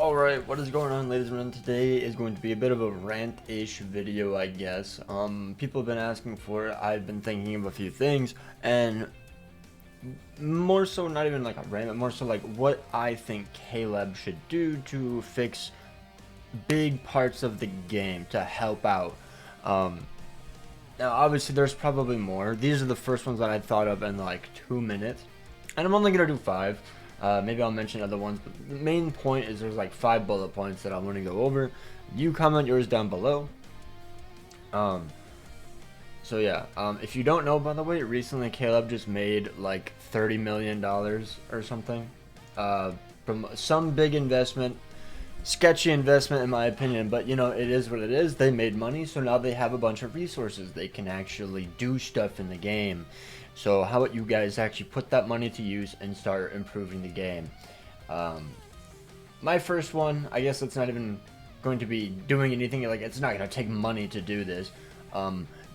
Alright, what is going on, ladies and gentlemen? Today is going to be a bit of a rant-ish video, I guess. People have been asking for it. I've been thinking of a few things, and more so not even like a rant, but more so like what I think Klab should do to fix big parts of the game to help out. Now, obviously, there's probably more. These are the first ones that I thought of in like 2 minutes, and I'm only gonna do 5. Maybe I'll mention other ones, but the main point is there's like 5 bullet points that I'm going to go over. You comment yours down below. So yeah, if you don't know, by the way, recently Klab just made like $30 million or something from some big investment. Sketchy investment in my opinion, but you know, it is what it is. They made money, so now they have a bunch of resources. They can actually do stuff in the game. So how about you guys actually put that money to use and start improving the game? My first one, I guess it's not even going to be doing anything, like it's not going to take money to do this.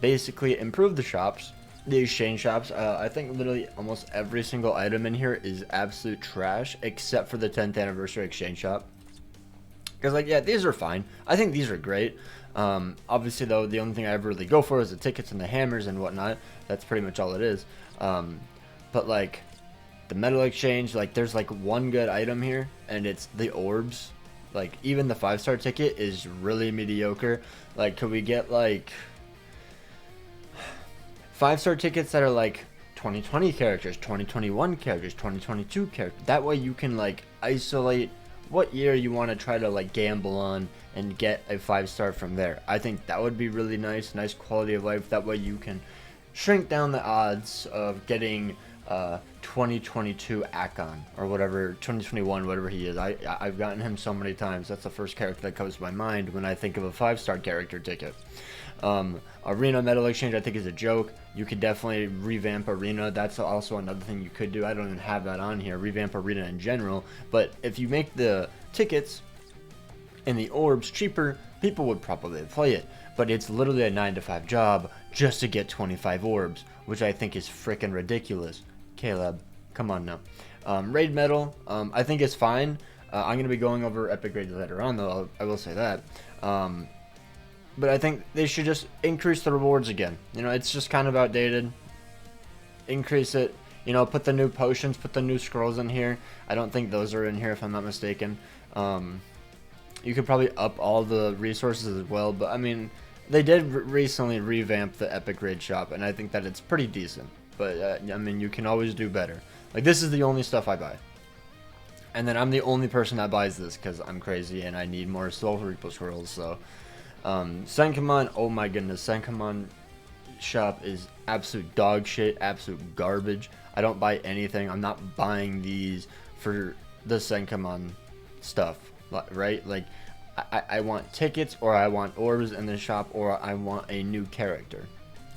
Basically improve the shops, the exchange shops. I think literally almost every single item in here is absolute trash except for the 10th anniversary exchange shop. Because, like, yeah, these are fine. I think these are great. Obviously, though, the only thing I ever really go for is the tickets and the hammers and whatnot. That's pretty much all it is. But, like, the metal exchange, like, there's, like, one good item here, and it's the orbs. Like, even the 5-star ticket is really mediocre. Like, could we get, like, 5-star tickets that are, like, 2020 characters, 2021 characters, 2022 characters? That way you can, like, isolate what year you want to try to like gamble on and get a 5-star from there. I think that would be really nice quality of life. That way you can shrink down the odds of getting 2022 Akon or whatever, 2021, whatever he is. I've gotten him so many times. That's the first character that comes to my mind when I think of a 5-star character ticket. Arena metal exchange I think is a joke. You could definitely revamp Arena. That's also another thing you could do. I don't even have that on here. Revamp Arena in general. But if you make the tickets and the orbs cheaper, people would probably play it. But it's literally a 9-to-5 job just to get 25 orbs, which I think is freaking ridiculous. Klab, come on now. Raid metal, I think it's fine. I'm going to be going over epic raids later on, though. I will say that. But I think they should just increase the rewards again. You know, it's just kind of outdated. Increase it. You know, put the new potions, put the new scrolls in here. I don't think those are in here if I'm not mistaken. You could probably up all the resources as well. But, I mean, they did recently revamp the epic raid shop. And I think that it's pretty decent. But, I mean, you can always do better. Like, this is the only stuff I buy. And then I'm the only person that buys this because I'm crazy and I need more Soul Reaper scrolls, so... Senkaimon, oh my goodness, Senkaimon shop is absolute dog shit, absolute garbage. I don't buy anything. I'm not buying these for the Senkaimon stuff, right? Like, I want tickets, or I want orbs in the shop, or I want a new character.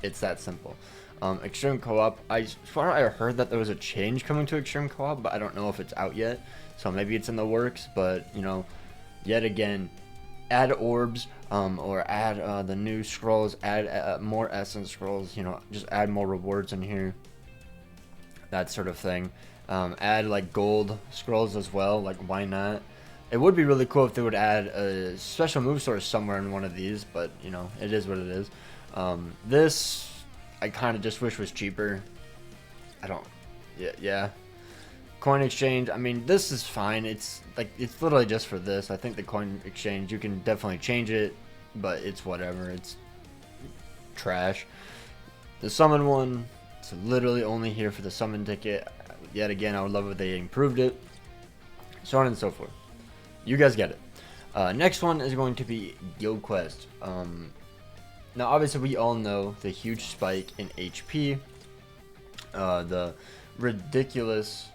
It's that simple. Extreme Co-op, I heard that there was a change coming to Extreme Co-op, but I don't know if it's out yet, so maybe it's in the works, but, you know, yet again, add orbs, or add the new scrolls, add more essence scrolls, you know, just add more rewards in here, that sort of thing. Add like gold scrolls as well, like why not? It would be really cool if they would add a special move source somewhere in one of these, but you know, it is what it is. This I kind of just wish was cheaper. Yeah. Coin exchange, I mean, this is fine. It's like, it's literally just for this. I think the coin exchange, you can definitely change it, but it's whatever. It's trash. The summon one, it's literally only here for the summon ticket. Yet again, I would love if they improved it. So on and so forth. You guys get it. Next one is going to be Guild Quest. Now, obviously, we all know the huge spike in HP. The ridiculous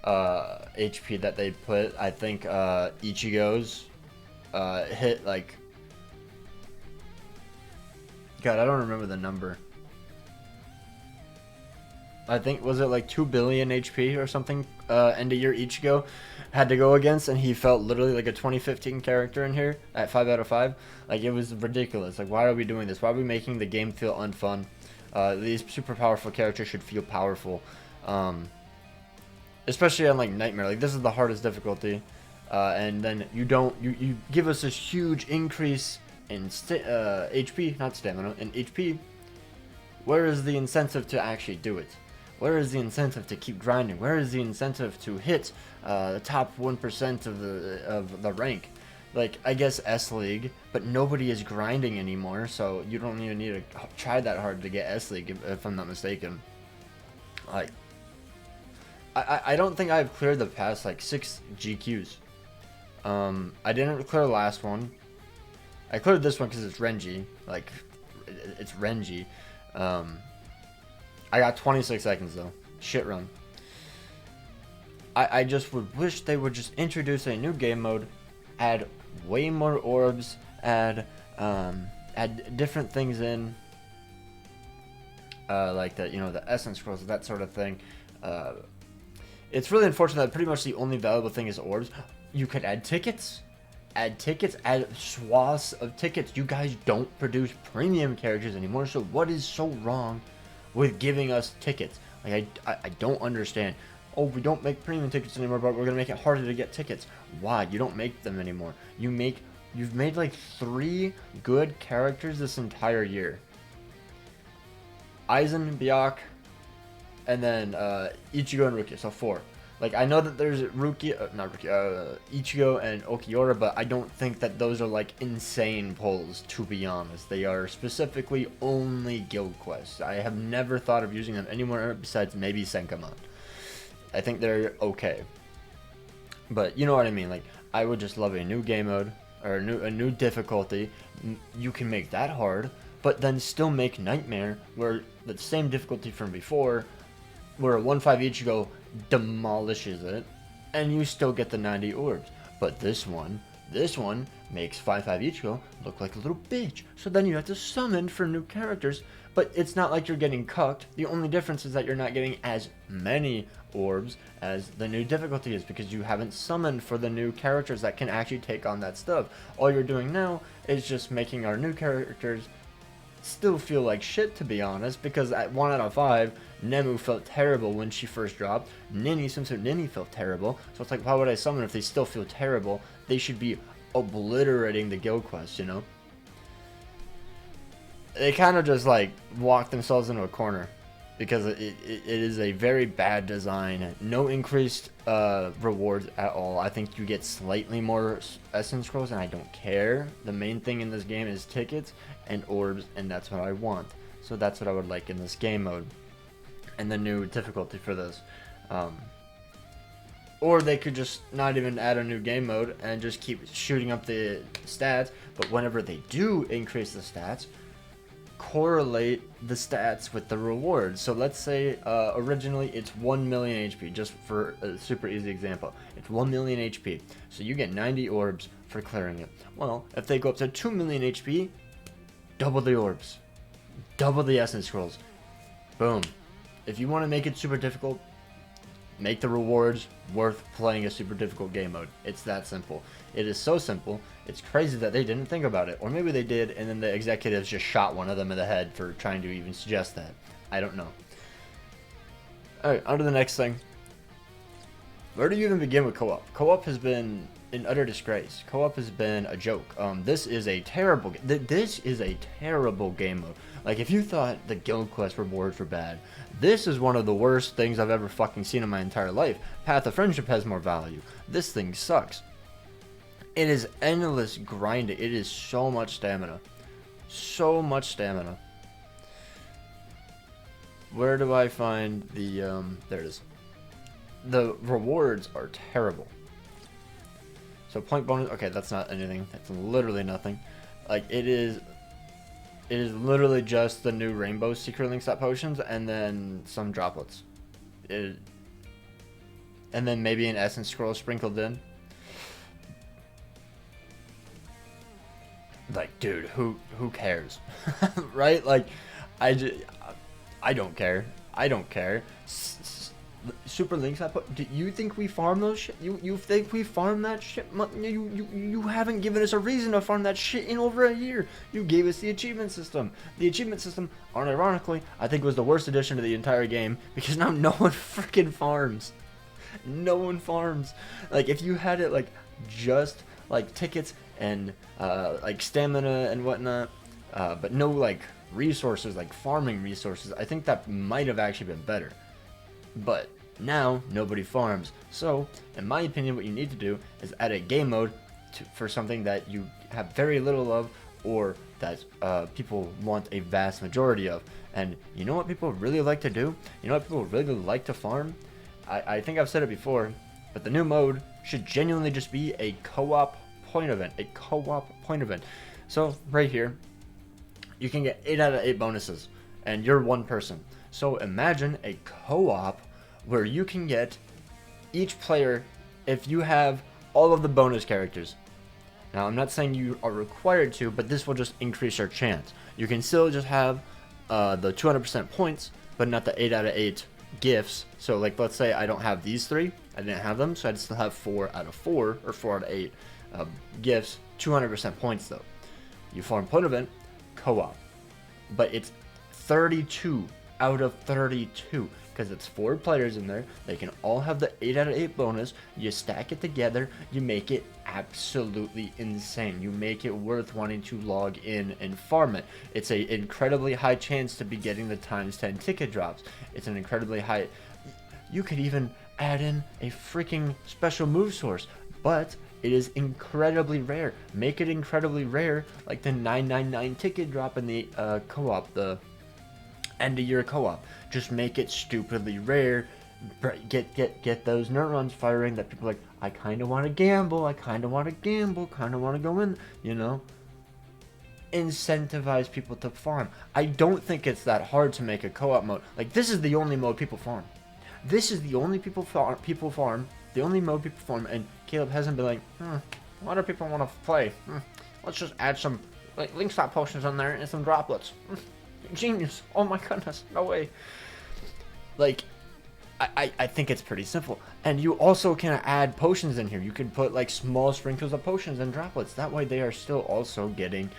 HP that they put. I think Ichigo's hit like, God, I don't remember the number. I think, was it like 2 billion HP or something? End of year Ichigo had to go against, and he felt literally like a 2015 character in here at 5 out of 5. Like, it was ridiculous. Like, why are we doing this? Why are we making the game feel unfun? These super powerful characters should feel powerful. Especially on like Nightmare. Like, this is the hardest difficulty. and then you give us this huge increase in HP, not stamina, in HP. Where is the incentive to actually do it? Where is the incentive to keep grinding? Where is the incentive to hit the top 1% of the rank? Like, I guess S League, but nobody is grinding anymore, so you don't even need to try that hard to get S League, if I'm not mistaken. Like, I don't think I've cleared the past, like, 6 GQs. I didn't clear the last one. I cleared this one because it's Renji. Like, it's Renji. I got 26 seconds, though. Shit run. I just would wish they would just introduce a new game mode, add way more orbs, add different things in, like the the essence scrolls, that sort of thing. It's really unfortunate that pretty much the only valuable thing is orbs. You could add tickets, add swaths of tickets. You guys don't produce premium characters anymore, so what is so wrong with giving us tickets? Like, I don't understand. Oh, we don't make premium tickets anymore, but we're gonna make it harder to get tickets. Why? You don't make them anymore. You've made like 3 good characters this entire year. Aizen, Byakuya, and then Ichigo and Rukia, so 4. Like, I know that there's Ichigo and Okiura, but I don't think that those are like insane pulls, to be honest. They are specifically only guild quests. I have never thought of using them anywhere besides maybe Senkaimon. I think they're okay, but you know what I mean. Like, I would just love a new game mode or a new difficulty. You can make that hard, but then still make Nightmare where the same difficulty from before, where a 1-5 Ichigo demolishes it, and you still get the 90 orbs. But this one makes 5-5 Ichigo look like a little bitch. So then you have to summon for new characters, but it's not like you're getting cucked. The only difference is that you're not getting as many orbs as the new difficulty is, because you haven't summoned for the new characters that can actually take on that stuff. All you're doing now is just making our new characters still feel like shit, to be honest, because at 1 out of 5, Nemu felt terrible when she first dropped. Nini felt terrible. So it's like, why would I summon if they still feel terrible? They should be obliterating the guild quest, you know? They kind of just like walk themselves into a corner, because it is a very bad design. No increased rewards at all. I think you get slightly more essence scrolls, and I don't care. The main thing in this game is tickets and orbs, and that's what I want. So that's what I would like in this game mode, and the new difficulty for this. Or they could just not even add a new game mode and just keep shooting up the stats, but whenever they do increase the stats, correlate the stats with the rewards. So let's say originally it's 1 million HP, just for a super easy example. It's 1 million HP, so you get 90 orbs for clearing it. Well, if they go up to 2 million HP, double the orbs, double the essence scrolls. Boom. If you want to make it super difficult, make the rewards worth playing a super difficult game mode. It's that simple. It is so simple. It's crazy that they didn't think about it. Or maybe they did, and then the executives just shot one of them in the head for trying to even suggest that. I don't know. Alright, on to the next thing. Where do you even begin with co-op? Co-op has been an utter disgrace. Co-op has been a joke. This is a terrible game mode. Like, if you thought the guild quest rewards were bad, this is one of the worst things I've ever fucking seen in my entire life. Path of Friendship has more value. This thing sucks. It is endless grinding. It is so much stamina. So much stamina. Where do I find the, there it is. The rewards are terrible. So point bonus, okay, that's not anything. That's literally nothing. Like, it is literally just the new rainbow secret link slot potions and then some droplets. And then maybe an essence scroll sprinkled in. Like, dude, who cares? Right? Like, I don't care. I don't care. Super links I put. Do you think we farm those shit? You think we farm that shit? You haven't given us a reason to farm that shit in over a year. You gave us the achievement system. The achievement system, unironically, I think was the worst addition to the entire game, because now no one freaking farms. No one farms. Like, if you had it like just like tickets and like stamina and whatnot, but no like resources, like farming resources, I think that might have actually been better. But now nobody farms. So in my opinion, what you need to do is add a game mode for something that you have very little of, or that people want a vast majority of. And you know what people really like to do? You know what people really like to farm? I think I've said it before, but the new mode should genuinely just be a co-op point event. A co-op point event. So right here, you can get 8 out of 8 bonuses, and you're one person. So imagine a co-op where you can get each player, if you have all of the bonus characters. Now, I'm not saying you are required to, but this will just increase your chance. You can still just have the 200% points, but not the 8 out of 8 gifts. So, like, let's say I don't have these 3. I didn't have them, so I'd still have 4 out of 4, or 4 out of 8 gifts. 200% points, though. You farm point event, co-op. But it's 32 out of 32. Because it's 4 players in there. They can all have the 8 out of 8 bonus. You stack it together. You make it absolutely insane. You make it worth wanting to log in and farm it. It's an incredibly high chance to be getting the times 10 ticket drops. It's an incredibly high... You could even add in a freaking special move source. But it is incredibly rare. Make it incredibly rare, like the 999 ticket drop in the co-op, the end of year co-op. Just make it stupidly rare. Get those neurons firing that people are like, I kind of want to gamble, kind of want to go in, you know. Incentivize people to farm. I don't think it's that hard to make a co-op mode. Like, this is the only mode people farm. This is the only people farm. The only mode people farm, and Caleb hasn't been like, what do people want to play? Let's just add some like link stop potions on there and some droplets. Genius. Oh my goodness. No way. Like, I think it's pretty simple. And you also can add potions in here. You can put like small sprinkles of potions and droplets. That way they are still also getting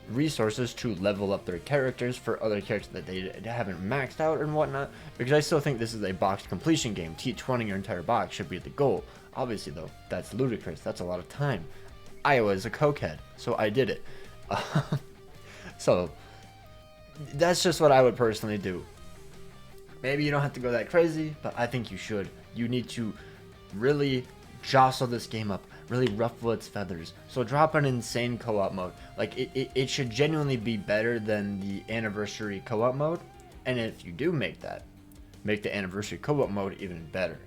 resources to level up their characters for other characters that they haven't maxed out and whatnot. Because I still think this is a boxed completion game. T20 your entire box should be the goal. Obviously though, that's ludicrous. That's a lot of time. I was a cokehead, so I did it. So that's just what I would personally do. Maybe you don't have to go that crazy, but I think you should. You need to really jostle this game up, really ruffle its feathers. So drop an insane co-op mode. Like, it should genuinely be better than the anniversary co-op mode. And if you do make that, make the anniversary co-op mode even better.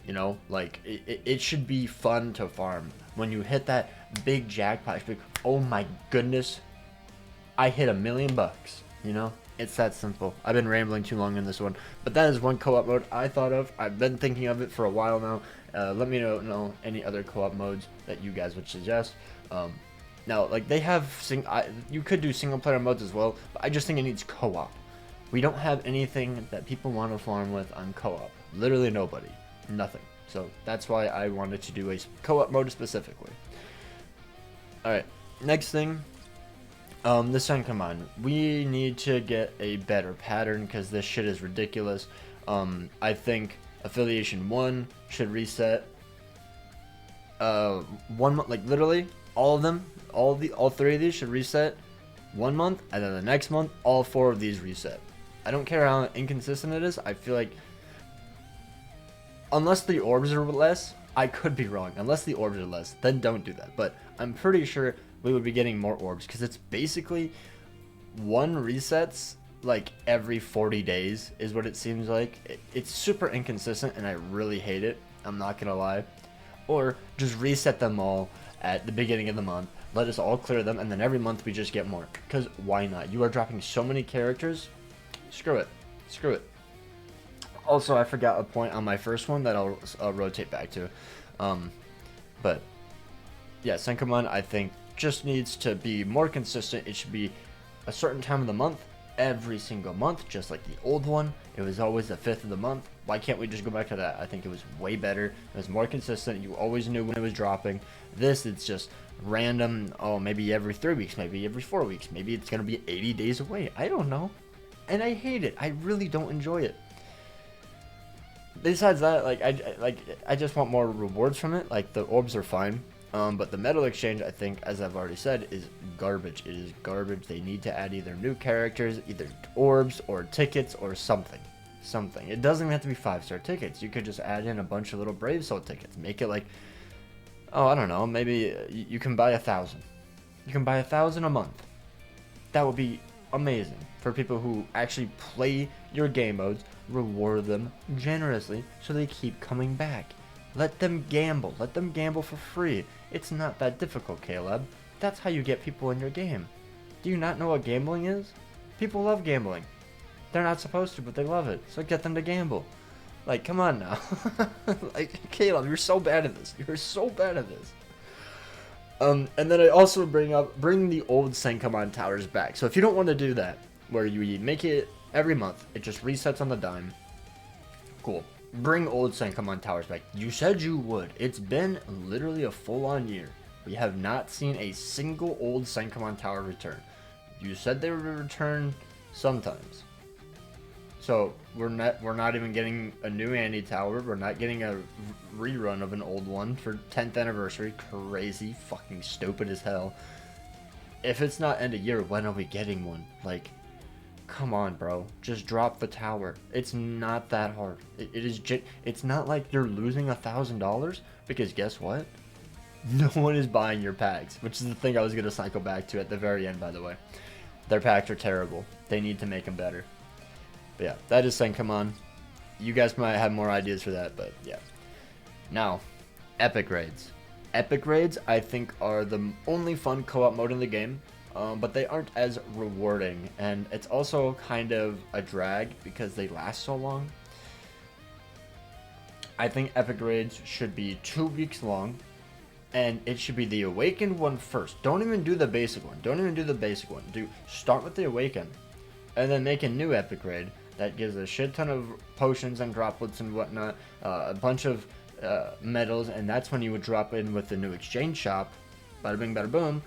You know, like, it should be fun to farm. When you hit that big jackpot, you should be, oh my goodness, I hit $1 million, you know? It's that simple. I've been rambling too long in this one, but that is one co-op mode I thought of. I've been thinking of it for a while now. Let me know any other co-op modes that you guys would suggest. Now, like, they have you could do single player modes as well, but I just think it needs co-op. We don't have anything that people want to farm with on co-op. Literally nobody. Nothing. So that's why I wanted to do a co-op mode specifically. Alright, next thing. The Senkaimon. We need to get a better pattern because this shit is ridiculous. I think Affiliation 1 should reset. 1 month, like literally all of them, all 3 of these should reset 1 month, and then the next month all 4 of these reset. I don't care how inconsistent it is. I feel like unless the orbs are less, I could be wrong. Unless the orbs are less, then don't do that. But I'm pretty sure we would be getting more orbs because it's basically 1 resets like every 40 days is what it seems like. It's super inconsistent and I really hate it. I'm not gonna lie. Or just reset them all at the beginning of the month. Let us all clear them, and then every month we just get more. Because why not? You are dropping so many characters. Screw it. Screw it. Also, I forgot a point on my first one that I'll rotate back to. But yeah, Senkaimon, I think, just needs to be more consistent. It should be a certain time of the month, every single month, just like the old one. It was always the 5th of the month. Why can't we just go back to that? I think it was way better. It was more consistent. You always knew when it was dropping. This, it's just random. Oh, maybe every 3 weeks, maybe every 4 weeks. Maybe it's going to be 80 days away. I don't know. And I hate it. I really don't enjoy it. besides that, like I just want more rewards from it. Like the orbs are fine, but the medal exchange, I think, as I've already said, is garbage. It is garbage. They need to add either new characters, either orbs or tickets or something. Something. It doesn't even have to be 5-star tickets. You could just add in a bunch of little Brave Soul tickets. Make it like, oh, I don't know, maybe you can buy 1,000. You can buy 1,000 a month. That would be amazing for people who actually play your game modes. Reward them generously so they keep coming back. Let them gamble. Let them gamble for free. It's not that difficult, Caleb. That's how you get people in your game. Do you not know what gambling is? People love gambling. They're not supposed to, but they love it. So get them to gamble. Like, come on now. Like, Caleb, you're so bad at this. You're so bad at this. And then I also bring the old Senkaimon towers back. So if you don't want to do that, where you make it every month, it just resets on the dime. Cool. Bring old Senkaimon towers back. You said you would. It's been literally a full-on year. We have not seen a single old Senkaimon tower return. You said they would return sometimes. So we're not even getting a new Andy Tower. We're not getting a rerun of an old one for 10th anniversary. Crazy, fucking stupid as hell. If it's not end of year, when are we getting one? Like, come on, bro. Just drop the tower. It's not that hard. It's not like you're losing $1,000, because guess what? No one is buying your packs, which is the thing I was gonna cycle back to at the very end. By the way, their packs are terrible. They need to make them better. But yeah, that is Senkaimon. You guys might have more ideas for that, but yeah. Now, epic raids. Epic raids, I think, are the only fun co-op mode in the game, but they aren't as rewarding, and it's also kind of a drag because they last so long. I think epic raids should be 2 weeks long, and it should be the awakened one first. Don't even do the basic one. Don't even do the basic one. Start with the awakened, and then make a new epic raid that gives a shit ton of potions and droplets and whatnot, a bunch of medals, and that's when you would drop in with the new exchange shop. Bada bing, bada boom.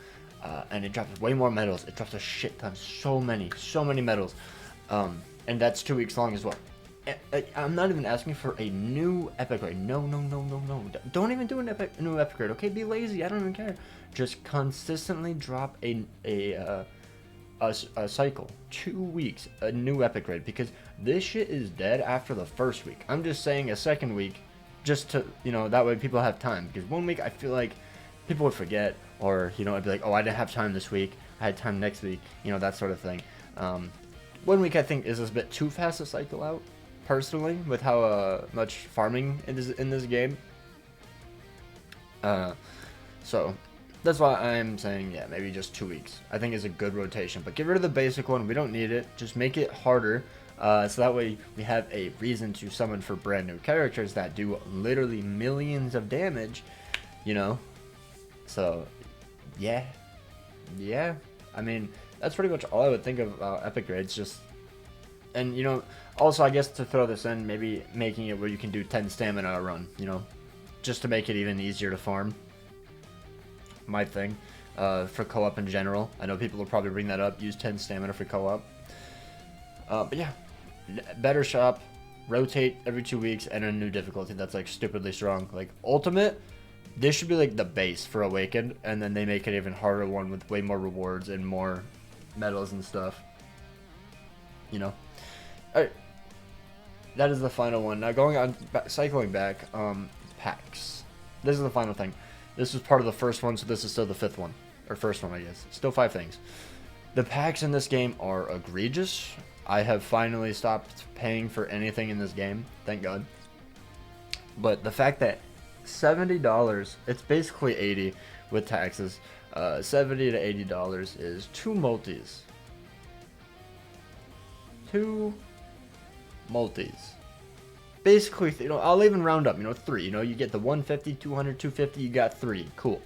And it drops way more medals. It drops a shit ton, so many medals. And that's 2 weeks long as well. I'm not even asking for a new epic raid. No. Don't even do a new epic raid, okay? Be lazy. I don't even care. Just consistently drop a cycle. 2 weeks, a new epic raid, because this shit is dead after the first week. I'm just saying a second week, just to, that way people have time, because 1 week I feel like people would forget, or, it'd be like, oh, I didn't have time this week, I had time next week, that sort of thing. 1 week I think is a bit too fast to cycle out, personally, with how much farming in this game. So that's why I'm saying, yeah, maybe just 2 weeks. I think is a good rotation. But get rid of the basic one. We don't need it. Just make it harder. So that way we have a reason to summon for brand new characters that do literally millions of damage, So, yeah. I mean, that's pretty much all I would think of epic raids. Just, and, also I guess to throw this in, maybe making it where you can do 10 stamina a run, just to make it even easier to farm. My thing, for co-op in general. I know people will probably bring that up. Use 10 stamina for co-op. But yeah, better shop, rotate every 2 weeks, and a new difficulty that's like stupidly strong. Like ultimate, this should be like the base for awakened, and then they make an even harder one with way more rewards and more medals and stuff. Alright, that is the final one. Now going on, cycling back, packs. This is the final thing. This was part of the first one, so this is still the fifth one. Or first one, I guess. Still 5 things. The packs in this game are egregious. I have finally stopped paying for anything in this game. Thank God. But the fact that $70, it's basically $80 with taxes. $70 to $80 is 2 multis. 2 multis. Basically, I'll even round up, 3. You get the 150, 200, 250, you got 3. Cool.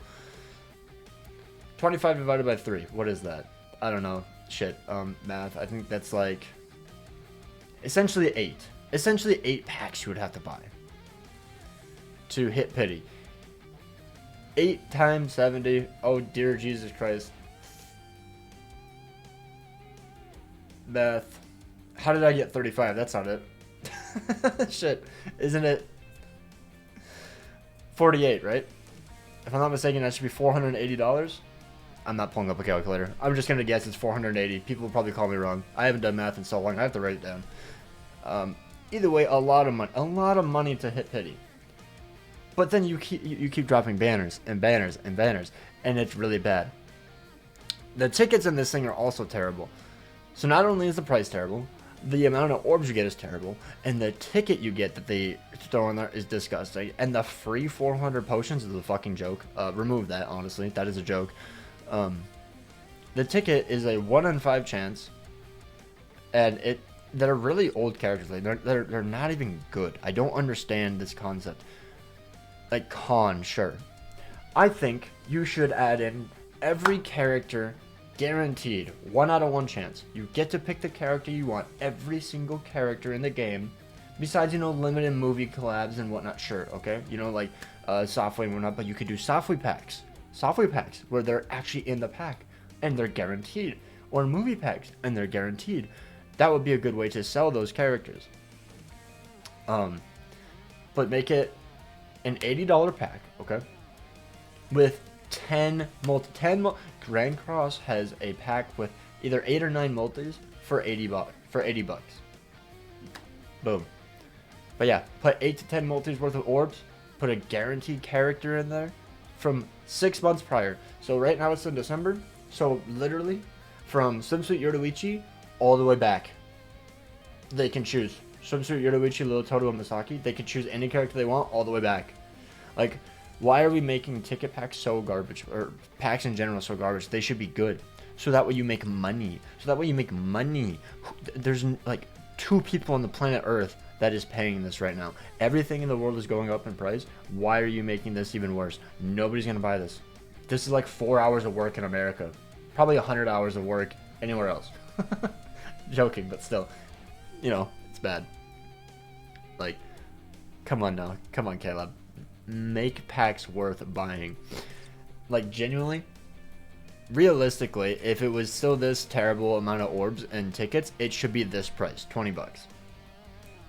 25 divided by 3. What is that? I don't know. Shit. Math. I think that's like essentially 8. Essentially 8 packs you would have to buy to hit pity. 8 times 70. Oh dear Jesus Christ. Math. How did I get 35? That's not it. Shit, isn't it 48, right? If I'm not mistaken, that should be $480. I'm not pulling up a calculator. I'm just gonna guess it's 480. People will probably call me wrong. I haven't done math in so long. I have to write it down. Either way, a lot of money to hit pity. But then you keep dropping banners and banners and banners, and it's really bad. The tickets in this thing are also terrible. So not only is the price terrible, the amount of orbs you get is terrible, and the ticket you get that they throw in there is disgusting. And the free 400 potions is a fucking joke. Remove that, honestly. That is a joke. The ticket is a 1 in 5 chance, and they're really old characters. Like they're not even good. I don't understand this concept. Like Khan, sure. I think you should add in every character guaranteed 1 out of 1 chance. You get to pick the character you want. Every single character in the game, besides limited movie collabs and whatnot. Sure, okay. Like Software and whatnot, but you could do Software packs where they're actually in the pack and they're guaranteed, or movie packs and they're guaranteed. That would be a good way to sell those characters. But make it an $80 pack, okay, with 10 Grand Cross has a pack with either 8 or 9 multis for $80 bucks. Boom. But yeah, put 8 to 10 multis worth of orbs, put a guaranteed character in there from 6 months prior. So right now it's in December, so literally from Swimsuit Yoruichi all the way back, they can choose Swimsuit Yoruichi, Little Toto, and Misaki. They can choose any character they want all the way back. Like, why are we making ticket packs so garbage, or packs in general so garbage? They should be good, so that way you make money. There's like 2 people on the planet Earth that is paying this right now. Everything in the world is going up in price. Why are you making this even worse? Nobody's gonna buy this. This is like 4 hours of work in America, probably 100 hours of work anywhere else. Joking, but still, it's bad. Like, come on now, come on, Caleb. Make packs worth buying. Like, genuinely, realistically, if it was still this terrible amount of orbs and tickets, it should be this price, 20 bucks.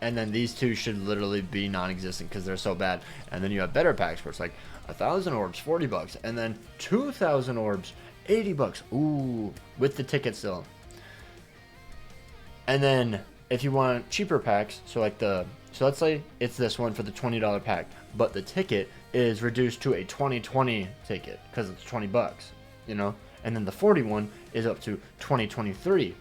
And then these 2 should literally be non-existent because they're so bad. And then you have better packs where it's like 1,000 orbs, 40 bucks, and then 2,000 orbs, 80 bucks. Ooh, with the ticket still. And then if you want cheaper packs, so let's say it's this one for the $20 pack, but the ticket is reduced to a 2020 ticket because it's 20 bucks, and then the 41 is up to 2023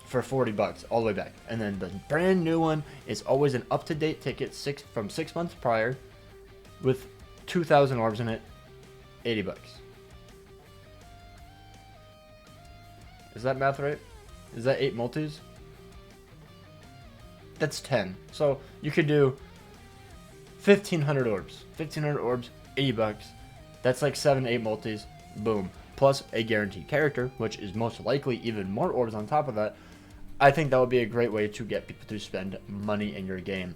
for 40 bucks all the way back. And then the brand new one is always an up-to-date ticket from 6 months prior with 2,000 orbs in it, 80 bucks. Is that math right? Is that 8 multis? That's 10. So you could do 1,500 orbs. 1,500 orbs, 80 bucks. That's like 7, 8 multis. Boom. Plus a guaranteed character, which is most likely even more orbs on top of that. I think that would be a great way to get people to spend money in your game.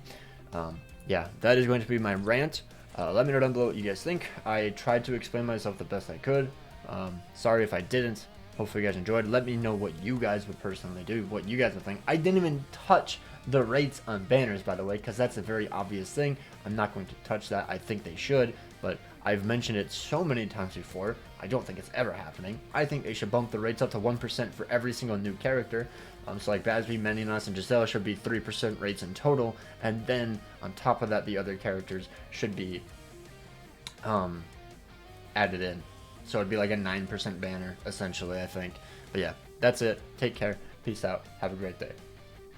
Yeah, that is going to be my rant. Let me know down below what you guys think. I tried to explain myself the best I could. Sorry if I didn't. Hopefully you guys enjoyed. Let me know what you guys would personally do, what you guys would think. I didn't even touch the rates on banners, by the way, because that's a very obvious thing. I'm not going to touch that. I think they should, but I've mentioned it so many times before. I don't think it's ever happening. I think they should bump the rates up to 1% for every single new character. So like Basby, Meninas, and Giselle should be 3% rates in total, and then on top of that, the other characters should be added in. So it'd be like a 9% banner, essentially, I think. But yeah, that's it. Take care. Peace out. Have a great day.